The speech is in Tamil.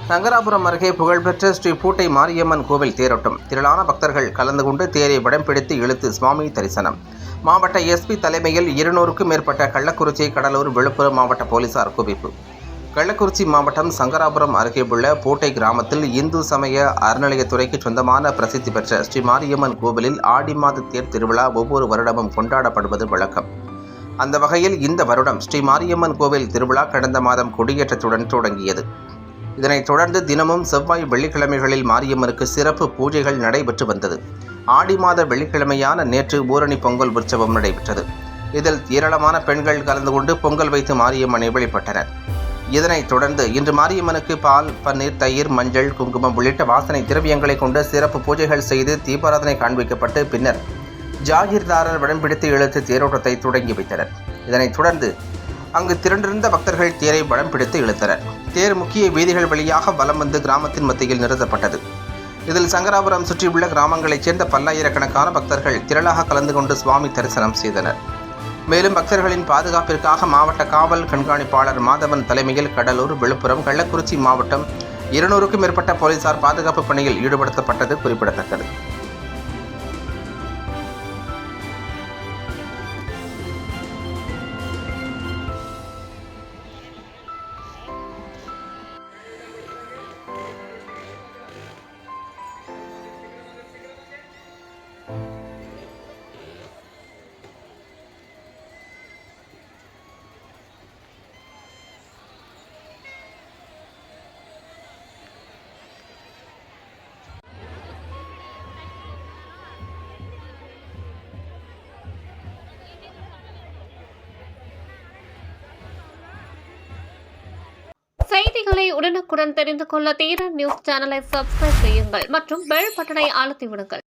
சங்கராபுரம் அருகே புகழ்பெற்ற ஸ்ரீ பூட்டை மாரியம்மன் கோவில் தேரோட்டம். திரளான பக்தர்கள் கலந்து கொண்டு தேரை வடம் பிடித்து இழுத்து சுவாமி தரிசனம். மாவட்ட எஸ்பி தலைமையில் 200க்கும் மேற்பட்ட கள்ளக்குறிச்சி, கடலூர், விழுப்புரம் மாவட்ட போலீசார் குவிப்பு. கள்ளக்குறிச்சி மாவட்டம் சங்கராபுரம் அருகே உள்ள பூட்டை கிராமத்தில் இந்து சமய அறநிலையத்துறைக்கு சொந்தமான பிரசித்தி பெற்ற ஸ்ரீ மாரியம்மன் கோவிலில் ஆடி மாத தேர் திருவிழா ஒவ்வொரு வருடமும் கொண்டாடப்படுவது வழக்கம். அந்த வகையில் இந்த வருடம் ஸ்ரீ மாரியம்மன் கோவில் திருவிழா கடந்த மாதம் கொடியேற்றத்துடன் தொடங்கியது. இதனைத் தொடர்ந்து தினமும் செவ்வாய், வெள்ளிக்கிழமைகளில் மாரியம்மனுக்கு சிறப்பு பூஜைகள் நடைபெற்று வந்தது. ஆடி மாத வெள்ளிக்கிழமையான நேற்று ஊரணி பொங்கல் உற்சவம் நடைபெற்றது. இதில் ஏராளமான பெண்கள் கலந்து கொண்டு பொங்கல் வைத்து மாரியம்மனை வழிபட்டனர். இதனைத் தொடர்ந்து இன்று மாரியம்மனுக்கு பால், பன்னீர், தயிர், மஞ்சள், குங்குமம் உள்ளிட்ட வாசனை திரவியங்களை கொண்டு சிறப்பு பூஜைகள் செய்து தீபாராதனை காண்பிக்கப்பட்டு பின்னர் ஜாகீர்தாரர் வடம் பிடித்து இழுத்து தேரோட்டத்தை தொடங்கி வைத்தனர். இதனைத் தொடர்ந்து அங்கு திரண்டிருந்த பக்தர்கள் தேரை வடம் பிடித்து இழுத்தனர். தேர் முக்கிய வீதிகள் வழியாக வலம் வந்து கிராமத்தின் மத்தியில் நிறுத்தப்பட்டது. இதில் சங்கராபுரம் சுற்றியுள்ள கிராமங்களைச் சேர்ந்த பல்லாயிரக்கணக்கான பக்தர்கள் திரளாக கலந்து கொண்டு சுவாமி தரிசனம் செய்தனர். மேலும் பக்தர்களின் பாதுகாப்பிற்காக மாவட்ட காவல் கண்காணிப்பாளர் மாதவன் தலைமையில் கடலூர், விழுப்புரம், கள்ளக்குறிச்சி மாவட்டம் 200க்கும் மேற்பட்ட போலீசார் பாதுகாப்பு பணியில் ஈடுபடுத்தப்பட்டது குறிப்பிடத்தக்கது. செய்திகளை உடனுக்குடன் தெரிந்து கொள்ள தீரன் நியூஸ் சேனலை சப்ஸ்கிரைப் செய்யுங்கள் மற்றும் பெல் பட்டனை அழுத்தி விடுங்கள்.